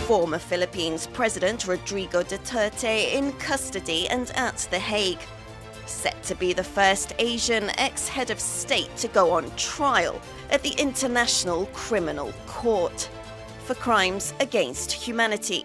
former Philippines President Rodrigo Duterte in custody and at The Hague. Set to be the first Asian ex-head of state to go on trial at the International Criminal Court for crimes against humanity.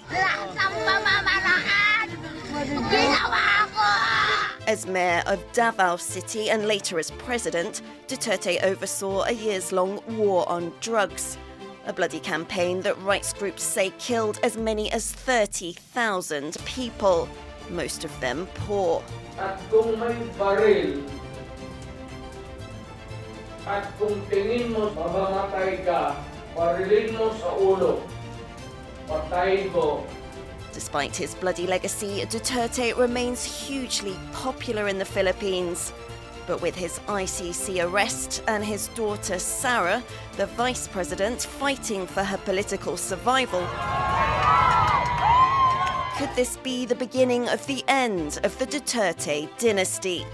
As mayor of Davao City and later as president, Duterte oversaw a years-long war on drugs. A bloody campaign that rights groups say killed as many as 30,000 people, most of them poor. At kung may baril, at kung tingin mo mamamatay ka, barilin mo sa ulo, patayin mo. Despite his bloody legacy, Duterte remains hugely popular in the Philippines. But with his ICC arrest and his daughter Sara, the vice president, fighting for her political survival, could this be the beginning of the end of the Duterte dynasty?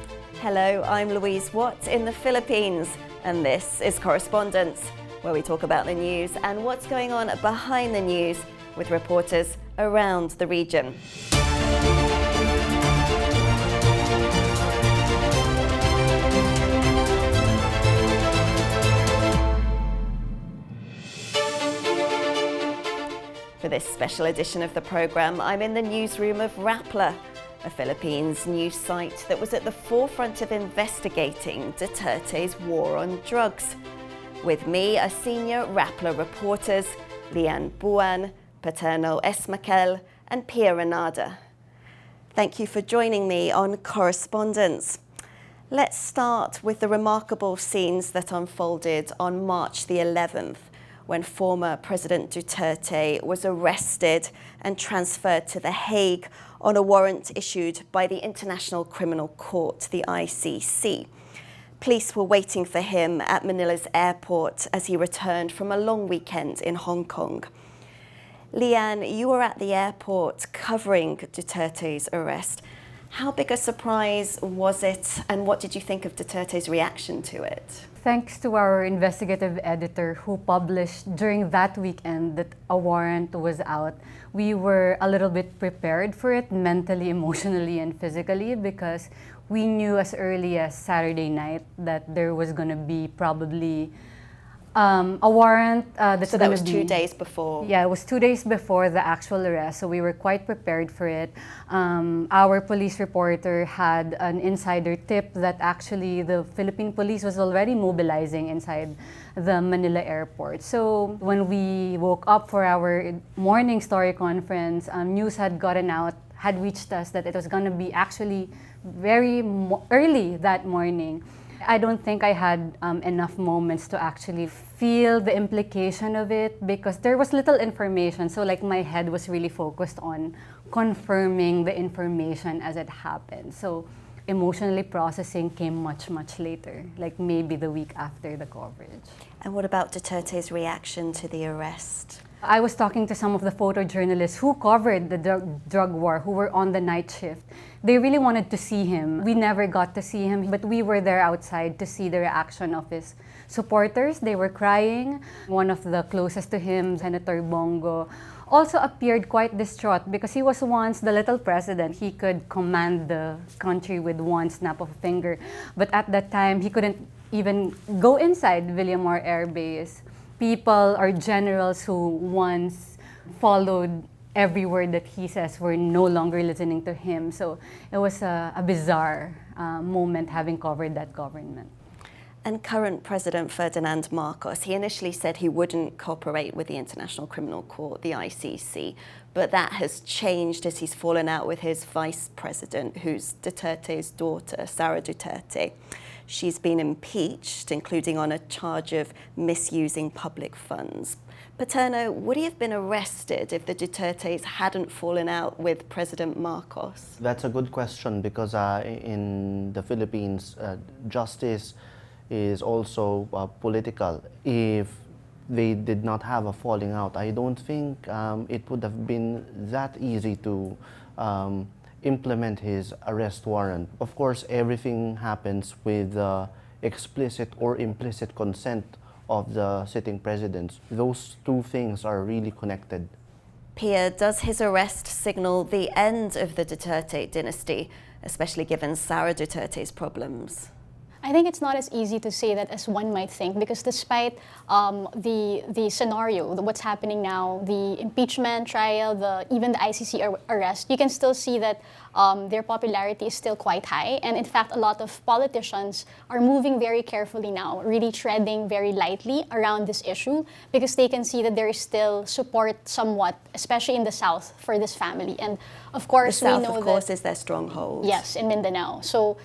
Hello, I'm Louise Watt in the Philippines, and this is Correspondents, where we talk about the news and what's going on behind the news with reporters around the region. For this special edition of the programme, I'm in the newsroom of Rappler, a Philippines news site that was at the forefront of investigating Duterte's war on drugs. With me are senior Rappler reporters Lian, Buan, Paterno, Esmaquel and Pia Ranada. Thank you for joining me on Correspondents. Let's start with the remarkable scenes that unfolded on March the 11th, when former President Duterte was arrested and transferred to The Hague on a warrant issued by the International Criminal Court, the ICC. Police were waiting for him at Manila's airport as he returned from a long weekend in Hong Kong. Lian, you were at the airport covering Duterte's arrest. How big a surprise was it, and what did you think of Duterte's reaction to it? Thanks to our investigative editor who published during that weekend that a warrant was out, we were a little bit prepared for it mentally, emotionally, and physically, because we knew as early as Saturday night that there was going to be probably a warrant. So that was 2 days before? Yeah, it was 2 days before the actual arrest, so we were quite prepared for it. Our police reporter had an insider tip that actually the Philippine police was already mobilizing inside the Manila airport. So when we woke up for our morning story conference, news had gotten out, had reached us that it was going to be actually very early that morning. I don't think I had enough moments to actually feel the implication of it, because there was little information. So like my head was really focused on confirming the information as it happened. So emotionally processing came much, much later, like maybe the week after the coverage. And what about Duterte's reaction to the arrest? I was talking to some of the photojournalists who covered the drug war, who were on the night shift. They really wanted to see him. We never got to see him, but we were there outside to see the reaction of his supporters. They were crying. One of the closest to him, Senator Bongo, also appeared quite distraught because he was once the little president. He could command the country with one snap of a finger. But at that time, he couldn't even go inside Villamor Air Base. People or generals who once followed every word that he says were no longer listening to him. So it was a bizarre moment having covered that government. And current President Ferdinand Marcos, he initially said he wouldn't cooperate with the International Criminal Court, the ICC, but that has changed as he's fallen out with his vice president, who's Duterte's daughter, Sara Duterte. She's been impeached, including on a charge of misusing public funds. Paterno, would he have been arrested if the Dutertes hadn't fallen out with President Marcos? That's a good question, because in the Philippines, justice is also political. If they did not have a falling out, I don't think it would have been that easy to implement his arrest warrant. Of course, everything happens with explicit or implicit consent of the sitting presidents. Those two things are really connected. Pia, does his arrest signal the end of the Duterte dynasty, especially given Sara Duterte's problems? I think it's not as easy to say that as one might think, because despite the scenario, what's happening now, the impeachment trial, even the ICC arrest, you can still see that their popularity is still quite high. And in fact, a lot of politicians are moving very carefully now, really treading very lightly around this issue, because they can see that there is still support somewhat, especially in the South, for this family. And of course, the South, we know of course, that, is their stronghold. yes, in Mindanao. So,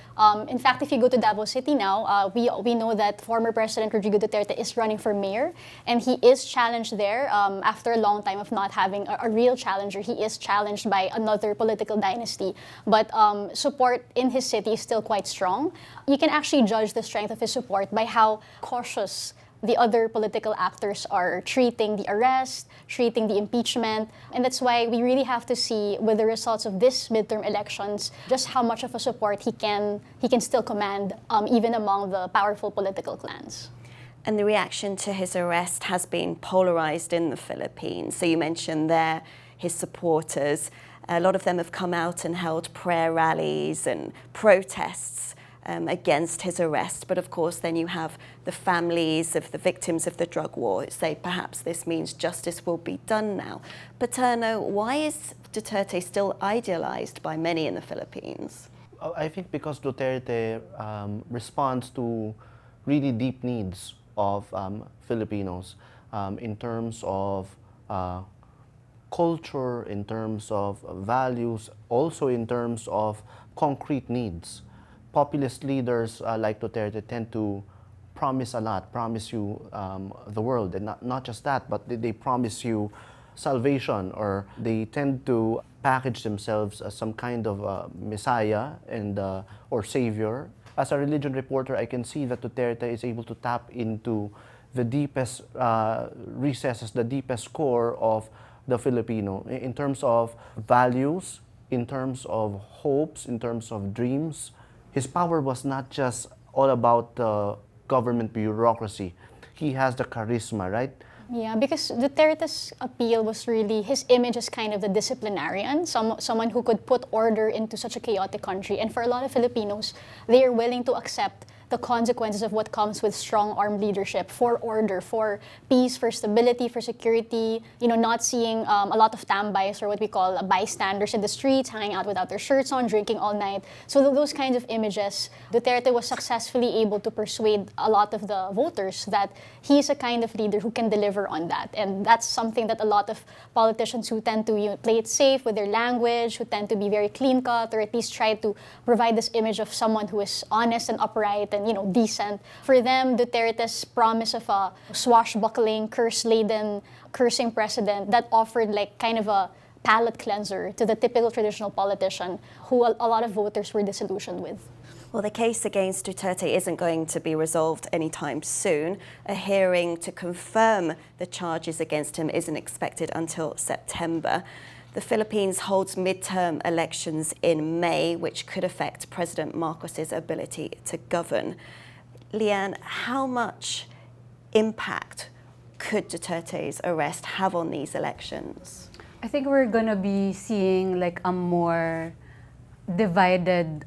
in fact, if you go to Davao City now, we know that former President Rodrigo Duterte is running for mayor, and he is challenged there after a long time of not having a real challenger. He is challenged by another political dynasty, but support in his city is still quite strong. You can actually judge the strength of his support by how cautious the other political actors are treating the arrest, treating the impeachment. And that's why we really have to see with the results of this midterm elections just how much of a support he can still command even among the powerful political clans. And the reaction to his arrest has been polarized in the Philippines. So you mentioned there his supporters. A lot of them have come out and held prayer rallies and protests against his arrest. But of course, then you have the families of the victims of the drug war who say perhaps this means justice will be done now. Paterno, why is Duterte still idealized by many in the Philippines? I think because Duterte responds to really deep needs of Filipinos in terms of culture, in terms of values, also in terms of concrete needs. Populist leaders like Duterte tend to promise a lot, promise you the world, and not just that, but they promise you salvation, or they tend to package themselves as some kind of messiah and or savior. As a religion reporter, I can see that Duterte is able to tap into the deepest recesses, the deepest core of the Filipino in terms of values, in terms of hopes, in terms of dreams. His power was not just all about the government bureaucracy. He has the charisma, right? Yeah, because Duterte's appeal was really his image as kind of the disciplinarian, someone who could put order into such a chaotic country. And for a lot of Filipinos, they are willing to accept the consequences of what comes with strong armed leadership for order, for peace, for stability, for security, not seeing a lot of tambays, or what we call bystanders in the streets, hanging out without their shirts on, drinking all night. So those kinds of images, Duterte was successfully able to persuade a lot of the voters that he's a kind of leader who can deliver on that. And that's something that a lot of politicians who tend to play it safe with their language, who tend to be very clean-cut, or at least try to provide this image of someone who is honest and upright and decent. For them, Duterte's promise of a swashbuckling, curse-laden, cursing president that offered like kind of a palate cleanser to the typical traditional politician who a lot of voters were disillusioned with. Well, the case against Duterte isn't going to be resolved anytime soon. A hearing to confirm the charges against him isn't expected until September. The Philippines holds midterm elections in May, which could affect President Marcos's ability to govern. Lian, how much impact could Duterte's arrest have on these elections? I think we're going to be seeing like a more divided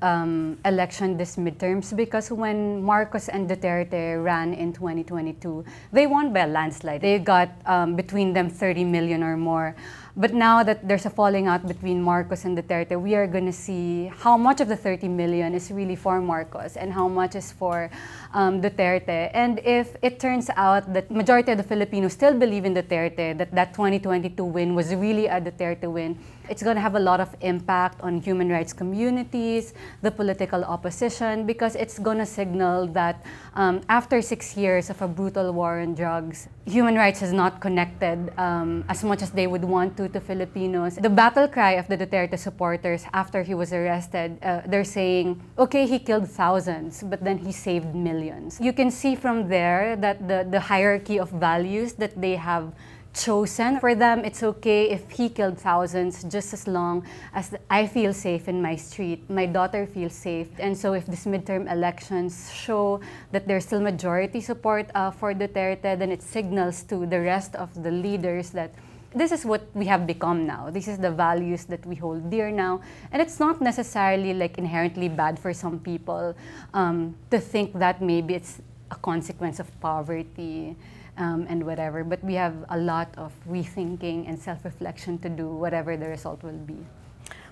election this midterms, because when Marcos and Duterte ran in 2022, they won by a landslide. They got between them 30 million or more. But now that there's a falling out between Marcos and Duterte, we are going to see how much of the 30 million is really for Marcos and how much is for Duterte. And if it turns out that majority of the Filipinos still believe in Duterte, that 2022 win was really a Duterte win, it's going to have a lot of impact on human rights communities, the political opposition, because it's going to signal that after 6 years of a brutal war on drugs, human rights has not connected as much as they would want to Filipinos. The battle cry of the Duterte supporters after he was arrested, they're saying, okay, he killed thousands, but then he saved millions. You can see from there that the hierarchy of values that they have chosen. For them, it's okay if he killed thousands, just as long as I feel safe in my street, my daughter feels safe. And so if these midterm elections show that there's still majority support for Duterte, then it signals to the rest of the leaders that this is what we have become now. This is the values that we hold dear now. And it's not necessarily like inherently bad for some people to think that maybe it's a consequence of poverty and whatever. But we have a lot of rethinking and self-reflection to do, whatever the result will be.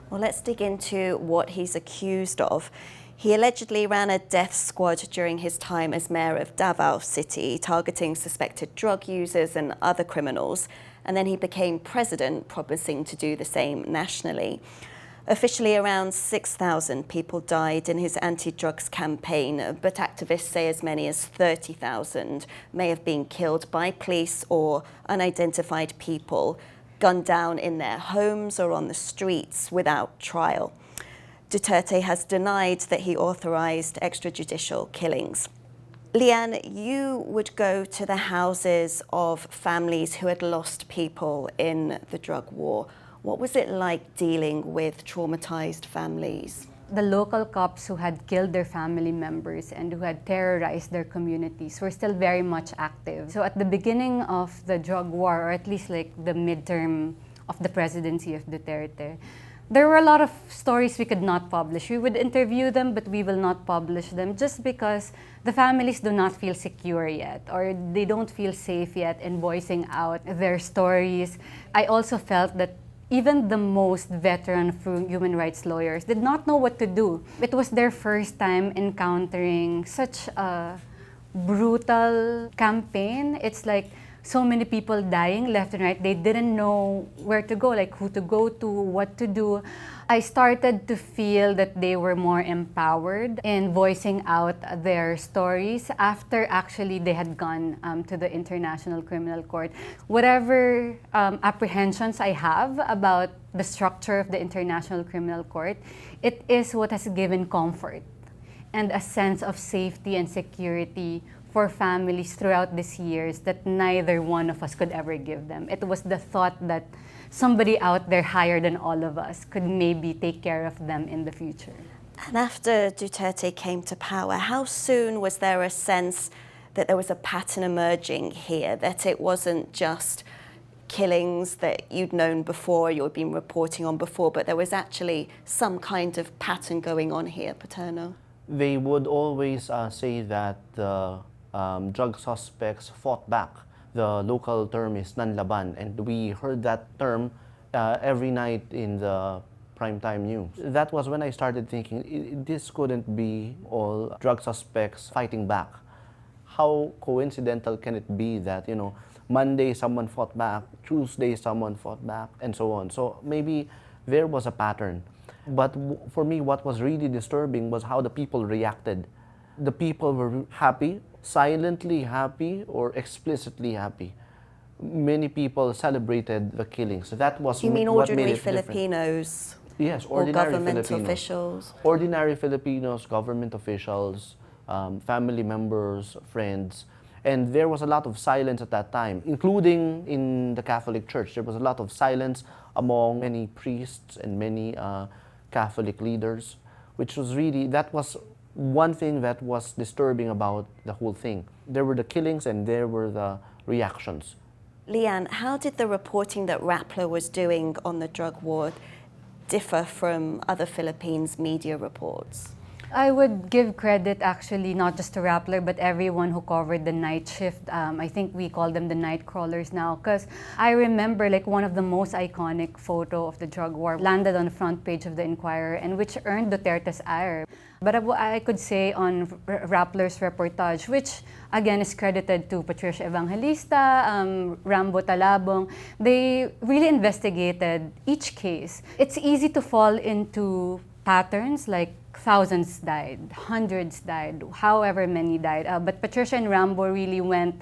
Well, let's dig into what he's accused of. He allegedly ran a death squad during his time as mayor of Davao City, targeting suspected drug users and other criminals. And then he became president, promising to do the same nationally. Officially, around 6,000 people died in his anti-drugs campaign, but activists say as many as 30,000 may have been killed by police or unidentified people, gunned down in their homes or on the streets without trial. Duterte has denied that he authorized extrajudicial killings. Lian, you would go to the houses of families who had lost people in the drug war. What was it like dealing with traumatized families? The local cops who had killed their family members and who had terrorized their communities were still very much active. So at the beginning of the drug war, or at least like the midterm of the presidency of Duterte, there were a lot of stories we could not publish. We would interview them, but we will not publish them just because the families do not feel secure yet, or they don't feel safe yet in voicing out their stories. I also felt that even the most veteran human rights lawyers did not know what to do. It was their first time encountering such a brutal campaign. It's like so many people dying left and right. They didn't know where to go, like who to go to, what to do. I started to feel that they were more empowered in voicing out their stories after actually they had gone to the International Criminal Court. Whatever apprehensions I have about the structure of the International Criminal Court, it is what has given comfort and a sense of safety and security for families throughout these years that neither one of us could ever give them. It was the thought that somebody out there higher than all of us could maybe take care of them in the future. And after Duterte came to power, how soon was there a sense that there was a pattern emerging here, that it wasn't just killings that you'd known before, you'd been reporting on before, but there was actually some kind of pattern going on here, Paterno? They would always say that the drug suspects fought back. The local term is Nanlaban, and we heard that term every night in the primetime news. That was when I started thinking, this couldn't be all drug suspects fighting back. How coincidental can it be that, Monday someone fought back, Tuesday someone fought back, and so on. So maybe there was a pattern. But for me, what was really disturbing was how the people reacted. The people were happy, silently happy, or explicitly happy. Many people celebrated the killings. That was You mean what made ordinary it different. Filipinos? Yes, Or ordinary government Filipinos. officials? Ordinary Filipinos, government officials, family members, friends. And there was a lot of silence at that time, including in the Catholic Church. There was a lot of silence among many priests and many Catholic leaders, which was really, that was one thing that was disturbing about the whole thing. There were the killings and there were the reactions. Lian, how did the reporting that Rappler was doing on the drug war differ from other Philippines media reports? I would give credit actually not just to Rappler but everyone who covered the night shift. I think we call them the night crawlers now, because I remember like one of the most iconic photo of the drug war landed on the front page of the Inquirer and which earned Duterte's ire. But I could say on Rappler's reportage, which again is credited to Patricia Evangelista, Rambo Talabong, they really investigated each case. It's easy to fall into patterns like thousands died, hundreds died, however many died. But Patricia and Rambo really went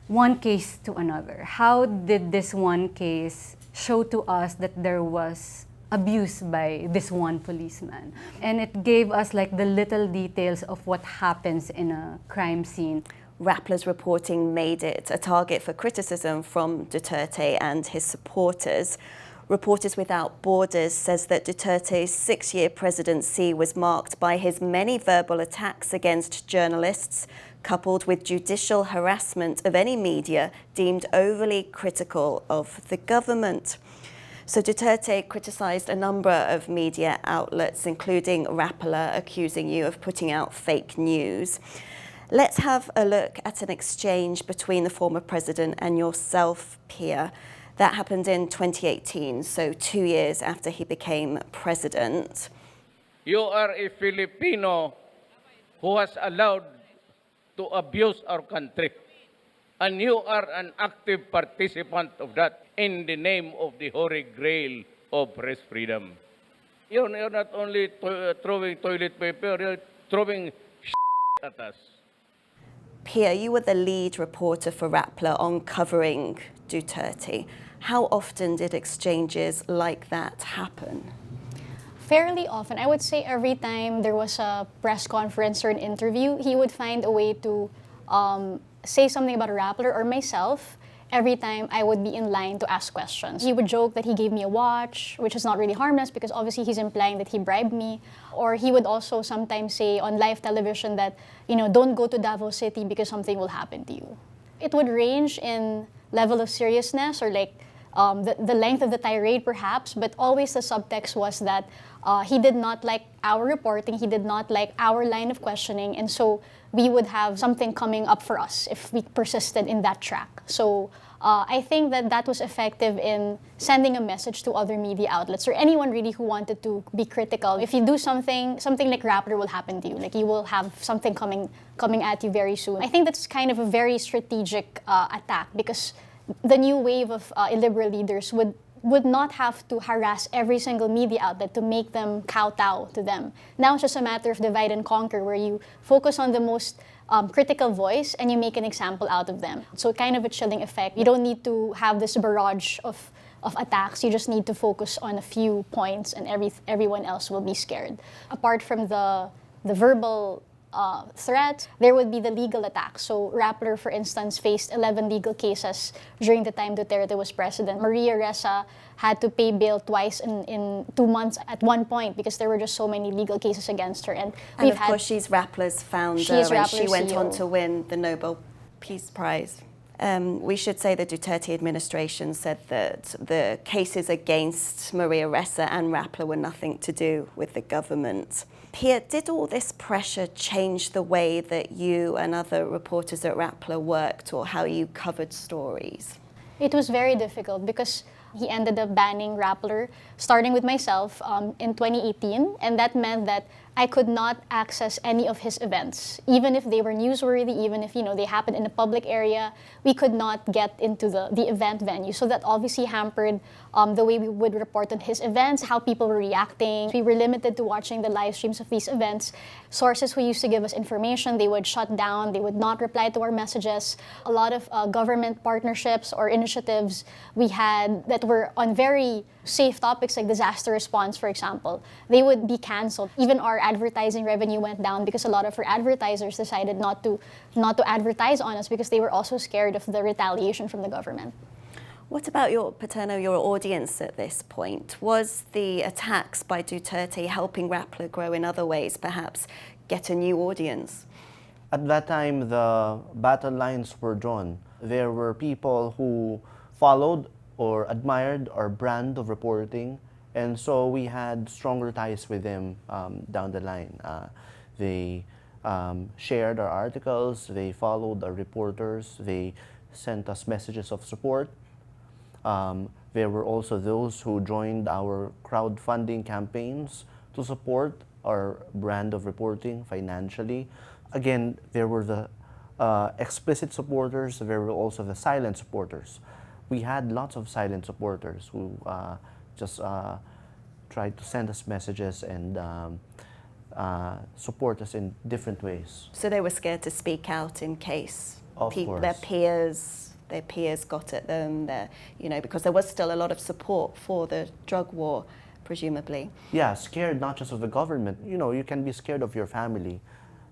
one case to another. How did this one case show to us that there was abuse by this one policeman? And it gave us like the little details of what happens in a crime scene. Rappler's reporting made it a target for criticism from Duterte and his supporters. Reporters Without Borders says that Duterte's 6-year presidency was marked by his many verbal attacks against journalists, coupled with judicial harassment of any media deemed overly critical of the government. So Duterte criticised a number of media outlets, including Rappler, accusing you of putting out fake news. Let's have a look at an exchange between the former president and yourself, Pia. That happened in 2018, so 2 years after he became president. You are a Filipino who has allowed to abuse our country. And you are an active participant of that in the name of the Holy Grail of press freedom. You're not only throwing toilet paper, you're throwing at us. Pia, you were the lead reporter for Rappler on covering Duterte. How often did exchanges like that happen? Fairly often. I would say every time there was a press conference or an interview, he would find a way to say something about a Rappler or myself every time I would be in line to ask questions. He would joke that he gave me a watch, which is not really harmless because obviously he's implying that he bribed me. Or he would also sometimes say on live television that, don't go to Davao City because something will happen to you. It would range in level of seriousness or the length of the tirade perhaps, but always the subtext was that he did not like our reporting, he did not like our line of questioning, and so we would have something coming up for us if we persisted in that track. So I think that was effective in sending a message to other media outlets or anyone really who wanted to be critical. If you do something like Rappler will happen to you. Like you will have something coming at you very soon. I think that's kind of a very strategic attack because the new wave of illiberal leaders would not have to harass every single media outlet to make them kowtow to them. Now it's just a matter of divide and conquer where you focus on the most critical voice and you make an example out of them. So kind of a chilling effect. You don't need to have this barrage of attacks. You just need to focus on a few points and everyone else will be scared. Apart from the verbal threat, there would be the legal attacks. So Rappler, for instance, faced 11 legal cases during the time Duterte was president. Maria Ressa had to pay bail twice in 2 months at one point because there were just so many legal cases against her. And of course, she's Rappler's founder, and she went on to win the Nobel Peace Prize. We should say the Duterte administration said that the cases against Maria Ressa and Rappler were nothing to do with the government. Pia, did all this pressure change the way that you and other reporters at Rappler worked or how you covered stories? It was very difficult because he ended up banning Rappler, starting with myself in 2018, and that meant that I could not access any of his events. Even if they were newsworthy, even if they happened in a public area, we could not get into the event venue. So that obviously hampered the way we would report on his events, how people were reacting. We were limited to watching the live streams of these events. Sources who used to give us information, they would shut down, they would not reply to our messages. A lot of government partnerships or initiatives we had that were on very safe topics like disaster response, for example, they would be canceled. Even our advertising revenue went down because a lot of our advertisers decided not to advertise on us because they were also scared of the retaliation from the government. What about Paterno, your audience at this point? Was the attacks by Duterte helping Rappler grow in other ways, perhaps get a new audience? At that time, the battle lines were drawn. There were people who followed or admired our brand of reporting, and so we had stronger ties with them down the line. They shared our articles, they followed our reporters, they sent us messages of support. There were also those who joined our crowdfunding campaigns to support our brand of reporting financially. Again, there were the explicit supporters, there were also the silent supporters. We had lots of silent supporters who just tried to send us messages and support us in different ways. So they were scared to speak out in case their peers got at them, because there was still a lot of support for the drug war, presumably. Yeah, scared not just of the government. You can be scared of your family,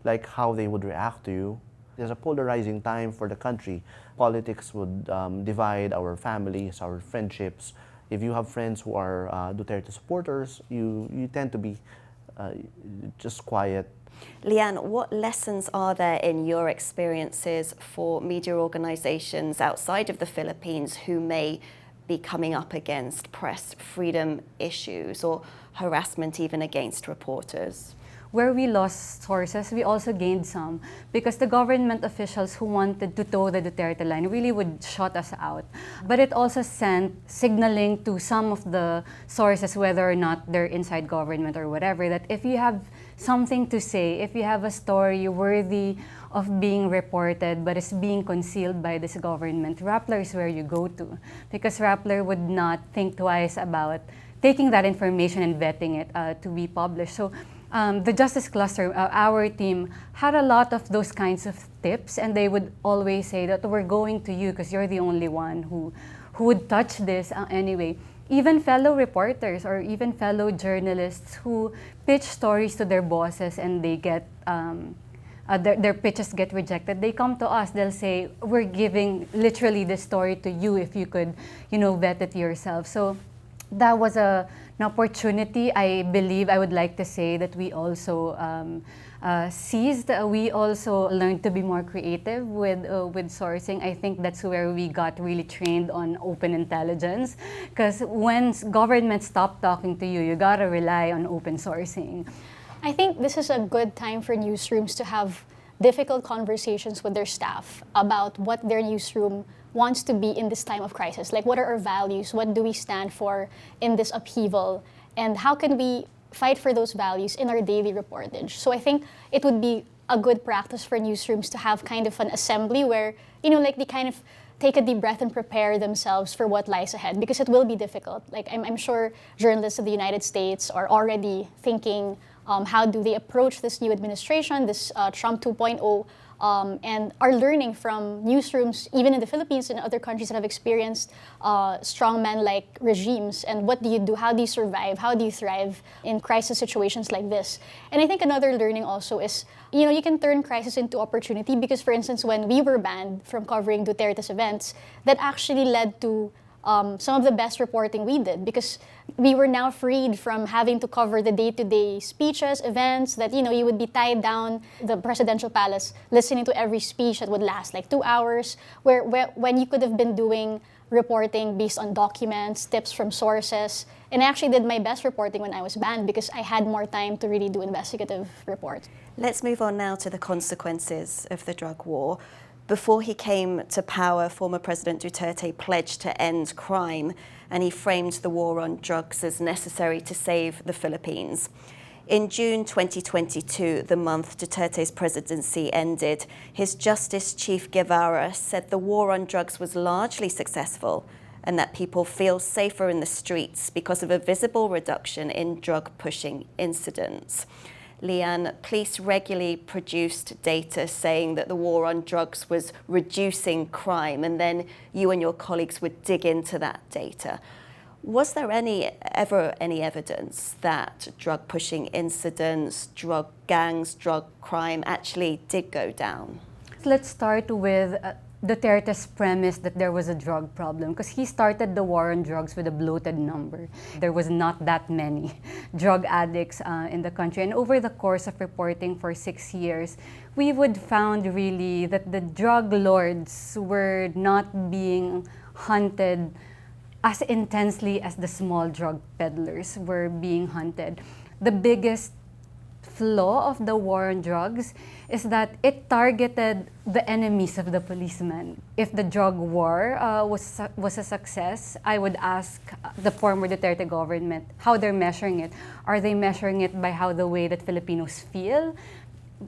like how they would react to you. There's a polarizing time for the country. Politics would divide our families, our friendships, if you have friends who are Duterte supporters, you tend to be just quiet. Lian, what lessons are there in your experiences for media organizations outside of the Philippines who may be coming up against press freedom issues or harassment even against reporters? Where we lost sources, we also gained some, because the government officials who wanted to toe the Duterte line really would shut us out. But it also sent signaling to some of the sources, whether or not they're inside government or whatever, that if you have something to say, if you have a story worthy of being reported but is being concealed by this government, Rappler is where you go to, because Rappler would not think twice about taking that information and vetting it to be published. So the Justice Cluster, our team, had a lot of those kinds of tips, and they would always say that we're going to you because you're the only one who would touch this anyway. Even fellow reporters or even fellow journalists who pitch stories to their bosses and they get their pitches get rejected, they come to us. They'll say, "We're giving literally this story to you if you could, vet it yourself." So that was an opportunity. I believe I would like to say that we also seized. We also learned to be more creative with sourcing. I think that's where we got really trained on open intelligence, because when government stopped talking to you, you gotta rely on open sourcing. I think this is a good time for newsrooms to have difficult conversations with their staff about what their newsroom wants to be in this time of crisis. Like, what are our values? What do we stand for in this upheaval? And how can we fight for those values in our daily reportage? So I think it would be a good practice for newsrooms to have kind of an assembly where, they kind of take a deep breath and prepare themselves for what lies ahead, because it will be difficult. Like, I'm sure journalists of the United States are already thinking, how do they approach this new administration, this Trump 2.0, and are learning from newsrooms, even in the Philippines and other countries that have experienced strongman-like regimes. And what do you do? How do you survive? How do you thrive in crisis situations like this? And I think another learning also is, you can turn crisis into opportunity, because, for instance, when we were banned from covering Duterte's events, that actually led to some of the best reporting we did, because we were now freed from having to cover the day-to-day speeches, events that, you would be tied down the presidential palace listening to every speech that would last like 2 hours, when you could have been doing reporting based on documents, tips from sources. And I actually did my best reporting when I was banned, because I had more time to really do investigative reports. Let's move on now to the consequences of the drug war. Before he came to power, former President Duterte pledged to end crime, and he framed the war on drugs as necessary to save the Philippines. In June 2022, the month Duterte's presidency ended, his Justice Chief Guevara said the war on drugs was largely successful and that people feel safer in the streets because of a visible reduction in drug-pushing incidents. Lian, police regularly produced data saying that the war on drugs was reducing crime, and then you and your colleagues would dig into that data. Was there ever any evidence that drug-pushing incidents, drug gangs, drug crime actually did go down? Let's start with Duterte's premise that there was a drug problem, because he started the war on drugs with a bloated number. There was not that many drug addicts in the country. And over the course of reporting for 6 years, we would found really that the drug lords were not being hunted as intensely as the small drug peddlers were being hunted. The biggest flaw of the war on drugs is that it targeted the enemies of the policeman. If the drug war was a success, I would ask the former Duterte government how they're measuring it. Are they measuring it by how the way that Filipinos feel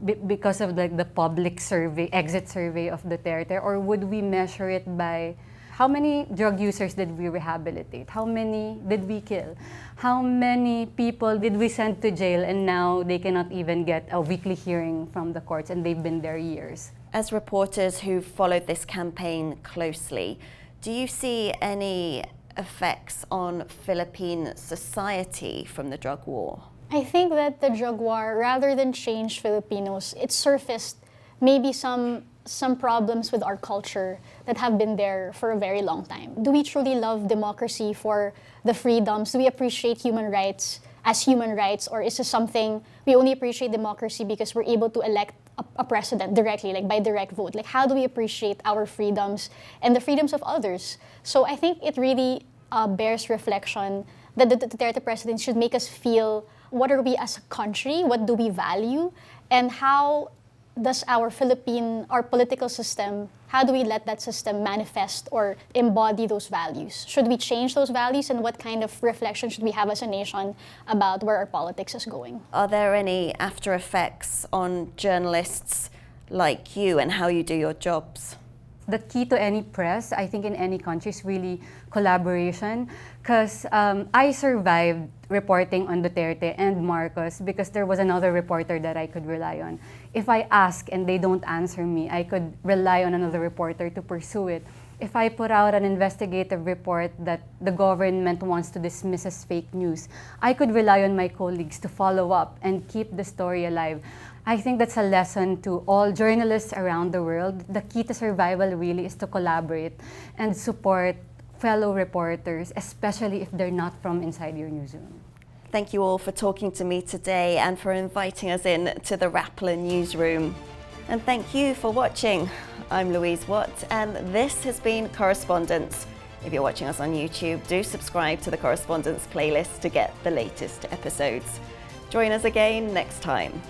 because of the public survey, exit survey of Duterte, or would we measure it by how many drug users did we rehabilitate? How many did we kill? How many people did we send to jail and now they cannot even get a weekly hearing from the courts and they've been there years? As reporters who followed this campaign closely, do you see any effects on Philippine society from the drug war? I think that the drug war, rather than change Filipinos, it surfaced maybe some some problems with our culture that have been there for a very long time. Do we truly love democracy for the freedoms? Do we appreciate human rights as human rights, or is this something we only appreciate democracy because we're able to elect a president directly, like by direct vote? Like, how do we appreciate our freedoms and the freedoms of others? So I think it really bears reflection that the Duterte president should make us feel, what are we as a country? What do we value? And how does our political system, how do we let that system manifest or embody those values? Should we change those values, and what kind of reflection should we have as a nation about where our politics is going? Are there any after effects on journalists like you and how you do your jobs? The key to any press, I think in any country, is really collaboration. Because I survived reporting on Duterte and Marcos because there was another reporter that I could rely on. If I ask and they don't answer me, I could rely on another reporter to pursue it. If I put out an investigative report that the government wants to dismiss as fake news, I could rely on my colleagues to follow up and keep the story alive. I think that's a lesson to all journalists around the world. The key to survival really is to collaborate and support fellow reporters, especially if they're not from inside your newsroom. Thank you all for talking to me today and for inviting us in to the Rappler newsroom. And thank you for watching. I'm Louise Watt, and this has been Correspondents. If you're watching us on YouTube, do subscribe to the Correspondents playlist to get the latest episodes. Join us again next time.